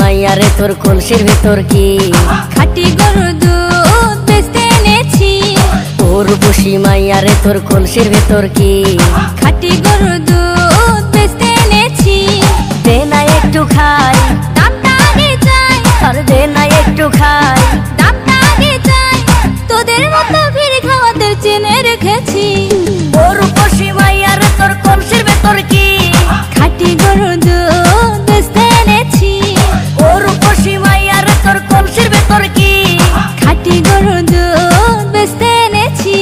মাইয়ারে তোর কলসির ভিতর কি খাটি গরুর দুধ বেচতে এনেছি। উর্বশী মাইয়ারে তোর কলসির ভিতর কি খাটি গরুর দুধ বেচতে এনেছি। দে না একটু খাই, দামটা আগে চাই, আর দে না একটু খাই। দামটা আগে চাই, তোদের মতো ভিড় খাওয়াদের চেনে রেখেছি। উর্বশী মাইয়ারে তোর কলসির ভিতর কি খাটি গরুর দুধ বেচতে এনেছি। উর্বশী মাইয়ারে তোর কলসির ভিতর কি খাটি গরুর দুধ বেচতে এনেছি।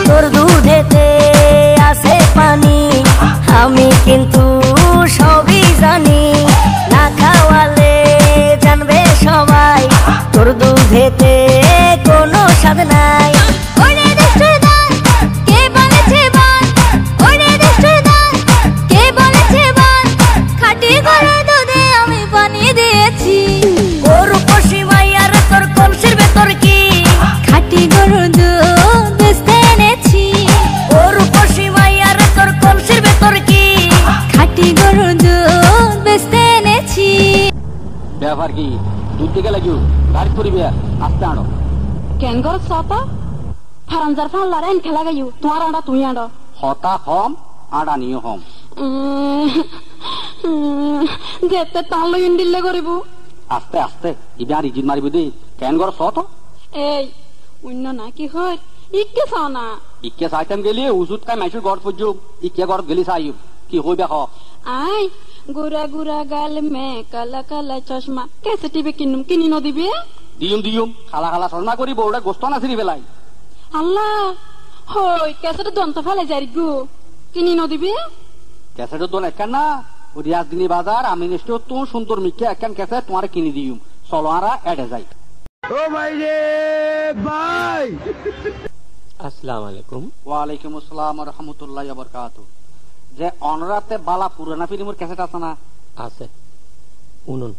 তোর দুধেতে আছে পানি, আমি কিন্তু সবই জানি। না খাওয়ালে জানবে সবাই তোর দুধেতে কোনো স্বাদ নাই। ওরে দুষ্টুর দল, কে বলেছে বল? ওরে দুষ্টুর দল, কে বলেছে বল? খাটি গরুর দুধে আমি পানি দিয়েছি। উর্বশী মাইয়ারে তোর কলসির ভিতর কি খাটি গরুর দুধ বেচতে এনেছি। উর্বশী মাইয়ারে তোর কলসির ভিতর কি খাটি গরুর দুধ বেচতে এনেছি। ব্যাপার কি দুধ দিকে লাগিও গাড়ি করিবে আস্তে আনো কেন গর সাতা ফারামজার ফান লারেন খেলা গাইও তোমার আড়া তুই আড়া হতা হম আড়া নিও হম যেতে তাহলে ইন্ডিল্লে করিব আস্তে আস্তে ইবে আর ইজিত মারিবি দে কেন গর সত এই অন্য না কি হয় ইকে চাও না ইকে চাইতাম গেলি উজুত কাই মাইসুর ঘর পর্যম ইকে ঘর গেলি চাই কি হইবে হ আই গুরা গুরা গাল মে কালা কালা চশমা কেসে টিভি কিনুম কিনি নদিবে দিয়ম দিয়ম খালা খালা সরনা করি বউটা গোস্ত না সিরি বেলাই আল্লাহ হই কেসে দন্ত ফেলে যাই গো কিনি নদিবে ক্যাসেট দোন একখান না ও রিয়াজ দিনী বাজার আমি নিশ্চয় তো সুন্দর মিকে একখান ক্যাসেট তোমার কিনে দিম চলো আরা এডে যাই ও ভাই রে ভাই আসসালামু আলাইকুম। ওয়ালাইকুম আসসালাম ওয়া রাহমাতুল্লাহি ওয়া বারাকাতুহু যে অনরাতে বালা পুরানা ফিল্মের ক্যাসেট আছে না আছে উনুন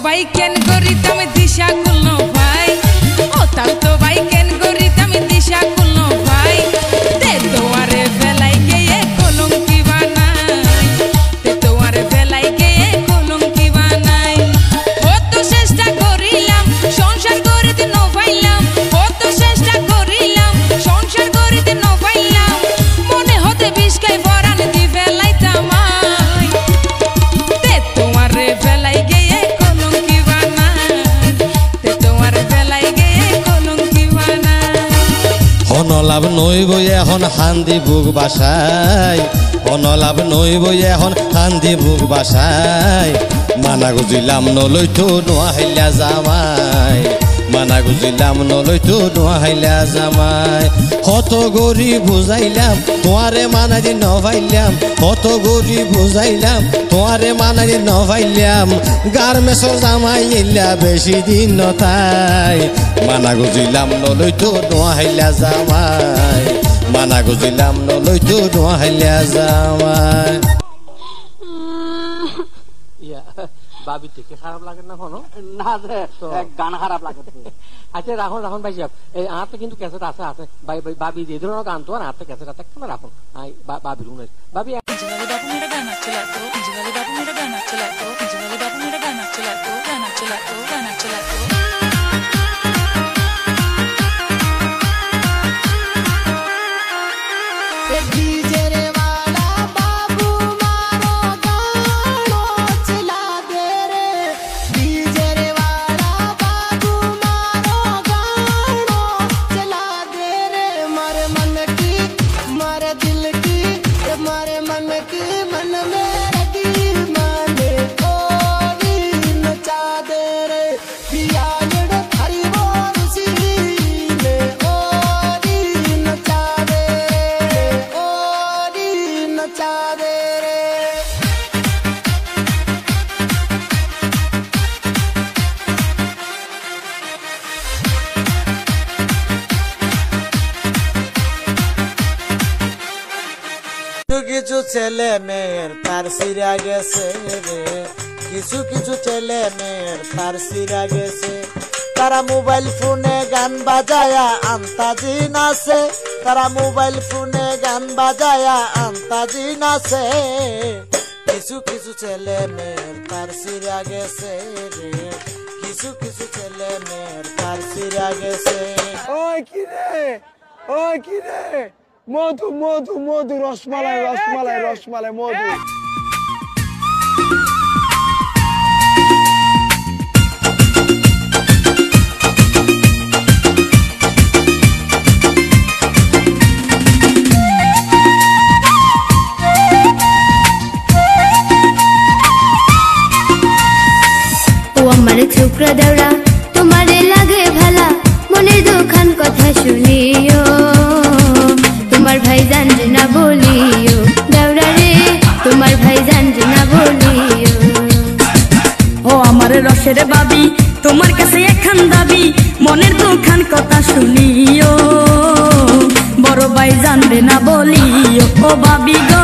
ভাই কেন গরিতাম দিশা কুলনো ভাই ও তাল তো ভাই কেন গরিতাম দিশা কুলনো ভাই তে তোয়ারে বেলাই গিয়ে কলঙ্কি বানাই তে তোয়ারে বেলাই গিয়ে কলঙ্কি বানাই কত চেষ্টা করিলাম সংসার করিতে ন পাইলাম কত চেষ্টা করিলাম সংসার করিতে ন পাইলাম মনে হতে বিষকাই পরান দি বেলাইতাম তে তোয়ারে বেলাই গিয়ে অনলাভ নইব এখন হান্দি বুক বাসায় অনলাভ নইব এখন হান্দি বুক বাসায় মানা গুজিলাম নলৈতো নোয়াহিলা জামাই মানা গুজিলাম নলৈতো নোয়াহিলা জামাই কত গরি বুঝাইলাম তোমারে মানাজি নভাইলাম কত গরি বুঝাইলাম তোমারে মানাজি নভাইলাম গার্মেন্টস জামাই ইল্লা বেশি দিন নতাই মানা গুজিলাম নলৈতো নোয়াহিলা জামাই মানা গুজিলাম নলৈতো নোয়াহিলা জামাই বাবি দেখে খারাপ লাগে না কোনো না যে গান খারাপ লাগে আচ্ছা রাখুন রাখুন ভাই সাহেব এই আঁতে কিন্তু ক্যাসেট আছে আছে বাবি যে ধরনের গান তো আঁতে ক্যাসেট আছে কেন রাখুন বাবি রুনে বাবি বাবু মেরা গানা চলা তো বাবু মেরা গানা চলা তো বাবু মেরা গানা চলা তো গানা চলা তো গানা চলা তো मन में रगी माने ओ भी नचा दे रे কিছু কিছু ছেলে মেয়ের তার সিরা গেছে রে, কিছু কিছু ছেলে মেয়ের তার সিরা গেছে। তারা মোবাইল ফোনে গান বাজায়া আন্তাজি নাচে, তারা মোবাইল ফোনে গান বাজায়া আন্তাজি নাচে। কিছু কিছু ছেলে মেয়ের তার সিরা গেছে রে, কিছু কিছু ছেলে মেয়ের তার সিরা গেছে। ওই কি রে, ওই কি রে, মধু মধু মধু, রসমালাই রসমালাই রসমালাই মধু। আমার ছোকরা দেওরা তোমারে লাগে ভালা, মনের দুখান কথা শুনিও, তোমার ভাই জানবে না বলিও, দেওরা রে তোমার ভাই জানবে না বলিও। ও আমার রসের বাবি, তোমার কাছে একখান দাবি, মনের দুখান কথা শুনিও, বড় ভাই জানবে না বলিও, ও বাবি গো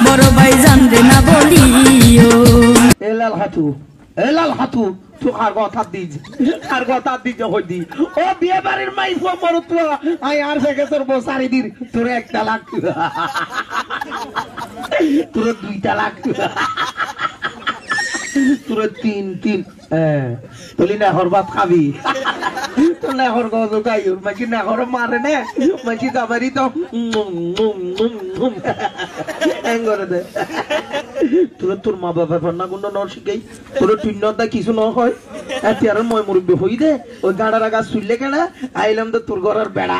বড় ভাই জানবে না বলিও। এলাল হাতু, এলাল হাতু, তুই আর কথা দিজ, আর কথা দিজ হইদি। ও বিয়ে বাড়ির মাই ফো মরু তো আই আর থেকে তোর বসারি দির, তোর 1 তালাক, তোর 2 তালাক, তোর 3 তুলি না হরবাত খাবি, তোর না হর গজ গাইর মাঝি না হর মারে না, মাঝি যাবারি তো এঙ্গরে দে। তোর তোর মা বাবা না গুণ ন শিখাই, তোর টুইনদা কিছু ন হয়, এতিয়ার মই মুরব্বী হই দে, ওই গাড়ার আগা শুইলে কেনা আইলাম তো তোর ঘরের বেড়া।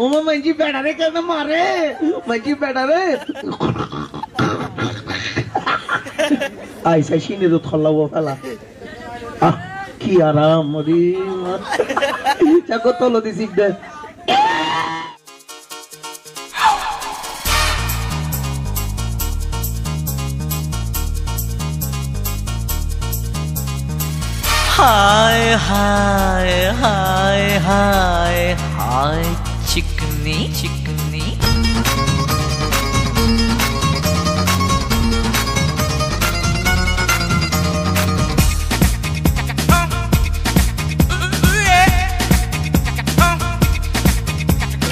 ওমা মাঝি বেড়া রে কেন মারে, মাঝি বেড়া রে আইসা সিনে তো থল্লাবো ফেলা। আহ কি আরাম রে, চাকো তলো দিছি দে। हाय हाय हाय हाय हाय चिकनी चिकनी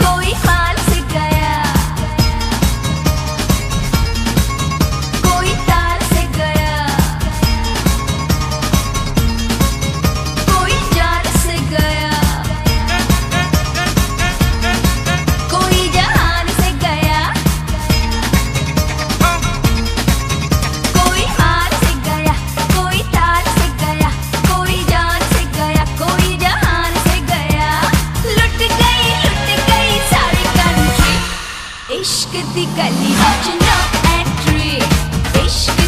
कोई हाल से गया, कोई तार से गया, कोई जान से गया, कोई जहान से गया, कोई हाल से गया, कोई तार से गया, कोई जान से गया, कोई जहान से गया। लुट गई सारी कंट्री, इश्क दी गली च नो एंट्री, इश्क